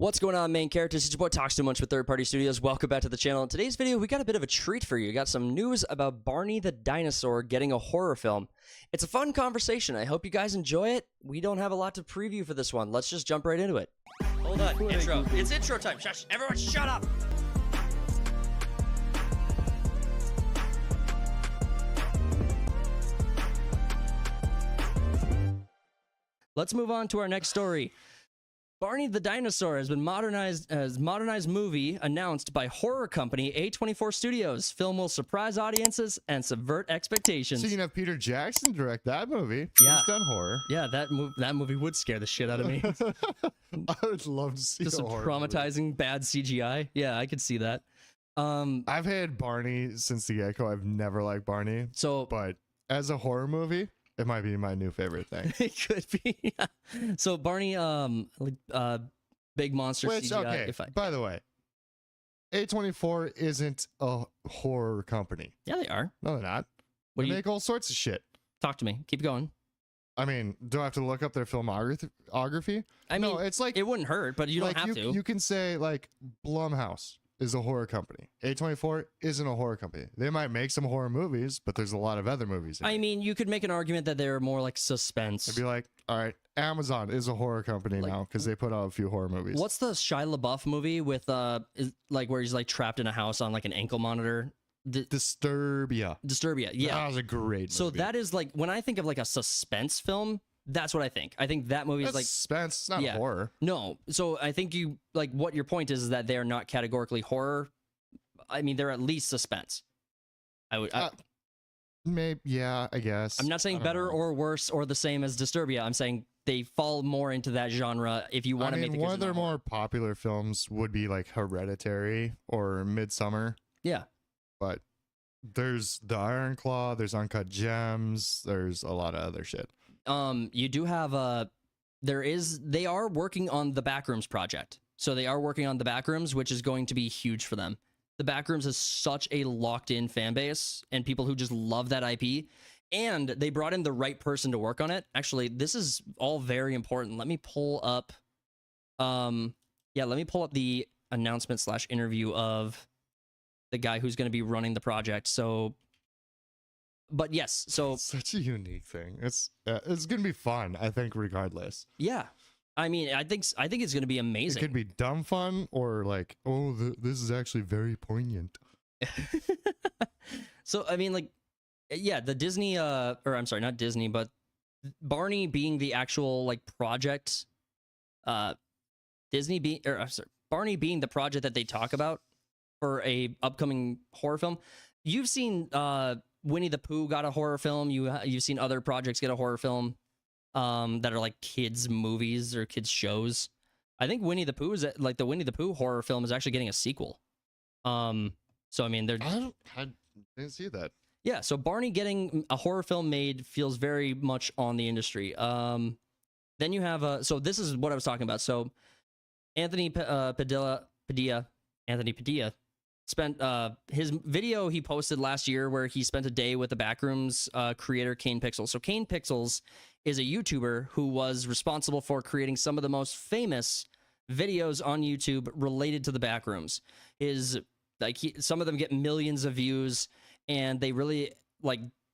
What's going on, main characters? It's your boy Talks Too Much with Third Party Studios. Welcome back to the channel. In today's video, we got a bit of a treat for you. We got some news about Barney the Dinosaur getting a horror film. It's a fun conversation. I hope you guys enjoy it. We don't have a lot to preview for this one. Let's just jump right into it. Hold on, intro. It's intro time. Shush. Everyone shut up. Let's move on to our next story. Barney the Dinosaur has been modernized movie announced by horror company A24 Studios. Film will surprise audiences and subvert expectations. So you can have Peter Jackson direct that movie. Yeah. He's done horror. Yeah, that movie would scare the shit out of me. I would love to see Just some traumatizing bad CGI. Yeah, I could see that. I've had Barney since the get-go. I've never liked Barney. But as a horror movie, it might be my new favorite thing. It could be. So Barney, big monster CGI. Okay. By the way, A24 isn't a horror company. Yeah, they are. No, they're not. They make all sorts of shit. Talk to me. Keep going. I mean, do I have to look up their filmography? I mean, no, it's like it wouldn't hurt, but you don't have to. You can say like Blumhouse is a horror company. A24 isn't a horror company. They might make some horror movies, but there's a lot of other movies. I mean, you could make an argument that they're more like suspense. It'd be like, all right, Amazon is a horror company now because they put out a few horror movies. What's the Shia LaBeouf movie with like where he's like trapped in a house on like an ankle monitor? Disturbia. Yeah, that was a great movie. So that is like, when I think of like a suspense film, that's what I think. I think that movie is like suspense. It's not horror. No. So I think you like what your point is that they're not categorically horror. I mean, they're at least suspense. Maybe, yeah, I guess. I'm not saying better or worse or the same as Disturbia. I'm saying they fall more into that genre if you want to make the one of their more popular films would be like Hereditary or Midsummer. Yeah. But there's The Iron Claw, there's Uncut Gems, there's a lot of other shit. You do have they are working on the Backrooms project. So they are working on the Backrooms, which is going to be huge for them. The Backrooms is such a locked-in fan base and people who just love that IP. And they brought in the right person to work on it. Actually, this is all very important. Let me pull up the announcement / interview of the guy who's going to be running the project. So but yes, so it's such a unique thing. It's gonna be fun, I think, regardless. Yeah, I mean, I think it's gonna be amazing. It could be dumb fun or like, oh, this is actually very poignant. So I mean, like, yeah, the Disney, or I'm sorry, not Disney, but Barney being the actual like project, Barney being the project that they talk about for a upcoming horror film. You've seen Winnie the Pooh got a horror film. You've seen other projects get a horror film that are like kids movies or kids shows. I think Winnie the Pooh the Winnie the Pooh horror film is actually getting a sequel. So I mean, I didn't see that. Yeah, so Barney getting a horror film made feels very much on the industry. Then you have so this is what I was talking about. So Anthony Padilla spent his video he posted last year where he spent a day with the Backrooms creator Kane Pixels. So Kane Pixels is a YouTuber who was responsible for creating some of the most famous videos on YouTube related to the Backrooms. Some of them get millions of views, and they really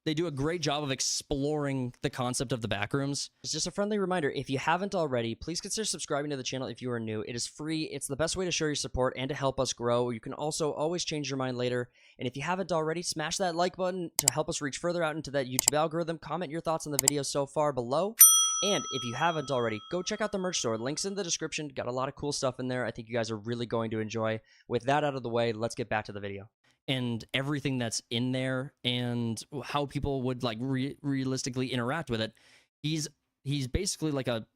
they do a great job of exploring the concept of the Backrooms. It's just a friendly reminder, if you haven't already, please consider subscribing to the channel if you are new. It is free. It's the best way to show your support and to help us grow. You can also always change your mind later. And if you haven't already, smash that like button to help us reach further out into that YouTube algorithm. Comment your thoughts on the video so far below. And if you haven't already, go check out the merch store. Links in the description. Got a lot of cool stuff in there. I think you guys are really going to enjoy. With that out of the way, let's get back to the video. And everything that's in there and how people would like realistically interact with it. He's basically like a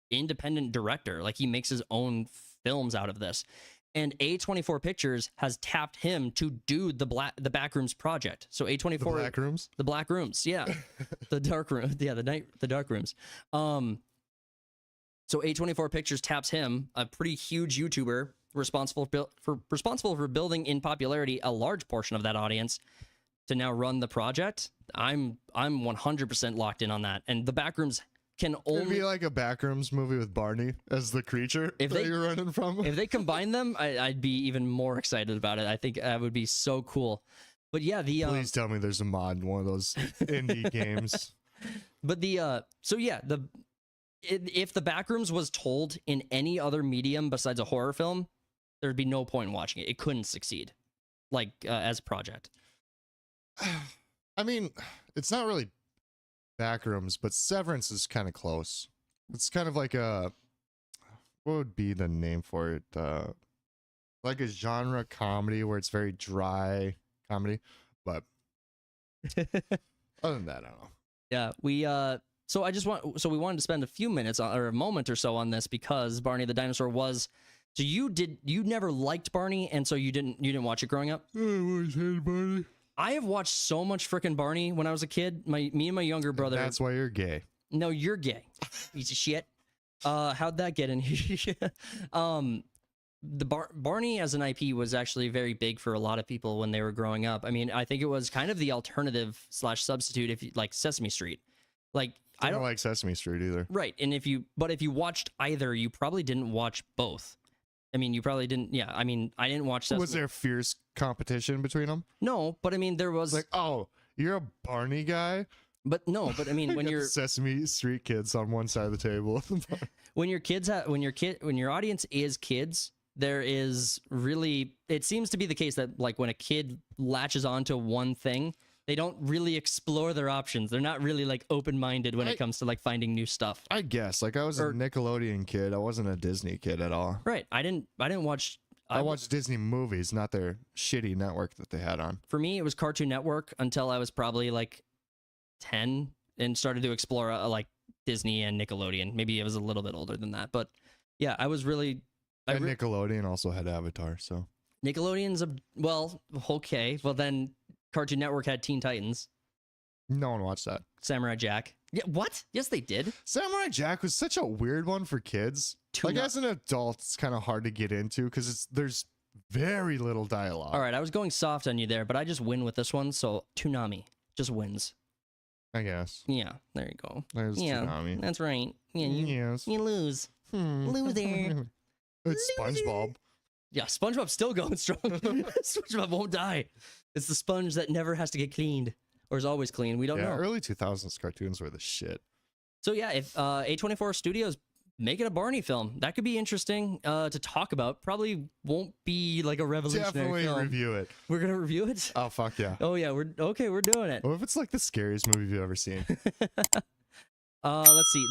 independent director. Like he makes his own films out of this. And A24 Pictures has tapped him to do the Backrooms project. So A24 the Black Rooms, yeah. The dark room, yeah, the dark rooms. So A24 Pictures taps him, a pretty huge YouTuber responsible for building in popularity a large portion of that audience, to now run the project. I'm 100% locked in on that. And the Backrooms can It'd only be like a Backrooms movie with Barney as the creature that you're running from. If they combine them, I'd be even more excited about it. I think that would be so cool. But yeah, please tell me there's a mod in one of those indie games. But if the Backrooms was told in any other medium besides a horror film, there'd be no point in watching it. It couldn't succeed, like as a project. I mean, it's not really Backrooms, but Severance is kind of close. It's kind of like what would be the name for it? Like a genre comedy where it's very dry comedy, but other than that, I don't know. Yeah, we wanted to spend a few minutes or a moment or so on this because Barney the Dinosaur was. So you never liked Barney, and so you didn't watch it growing up? I always hated Barney. I have watched so much freaking Barney when I was a kid. Me and my younger brother. That's why you're gay. No, you're gay. Piece of shit. How'd that get in here? Barney as an IP was actually very big for a lot of people when they were growing up. I mean, I think it was kind of the alternative / substitute if you like Sesame Street. Like I don't like Sesame Street either. Right, and if you watched either, you probably didn't watch both. I mean, you probably didn't. Yeah, I mean, I didn't watch Sesame. Was there fierce competition between them? No, but I mean, there was like, oh, you're a Barney guy. But no, but I mean, when you're Sesame Street kids on one side of the table, when your audience is kids, there is really, it seems to be the case that like when a kid latches onto one thing, they don't really explore their options. They're not really like open-minded when it comes to like finding new stuff. I guess like I was a Nickelodeon kid. I wasn't a Disney kid at all. Right. I didn't watch. I watched Disney movies, not their shitty network that they had on. For me, it was Cartoon Network until I was probably like 10 and started to explore like Disney and Nickelodeon. Maybe I was a little bit older than that, but yeah, I was really. And Nickelodeon also had Avatar, so Nickelodeon's okay. Well, then Cartoon Network had Teen Titans. No one watched that. Samurai Jack. Yeah, what? Yes, they did. Samurai Jack was such a weird one for kids. As an adult, it's kind of hard to get into because there's very little dialogue. All right, I was going soft on you there, but I just win with this one, so Toonami just wins. I guess. Yeah, there you go. There's Toonami. That's right. Yeah, you lose. Loser. It's SpongeBob. Yeah, SpongeBob's still going strong. SpongeBob won't die. It's the sponge that never has to get cleaned, or is always clean. We don't know. Early 2000s cartoons were the shit. So yeah, if A24 Studios making a Barney film, that could be interesting to talk about. Probably won't be like a revolutionary film. Review it. We're gonna review it. Oh fuck yeah. Oh yeah, we're doing it. What if it's like the scariest movie you've ever seen? Let's see.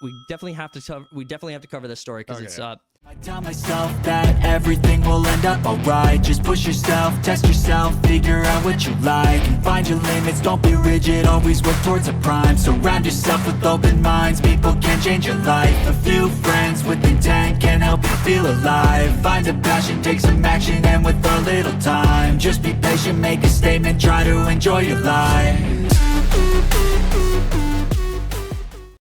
We definitely have to cover this story because it's I tell myself that everything will end up alright. Just push yourself, test yourself, figure out what you like, and find your limits, don't be rigid, always work towards a prime. Surround yourself with open minds, people can change your life. A few friends with intent can help you feel alive. Find a passion, take some action, and with a little time, just be patient, make a statement, try to enjoy your life.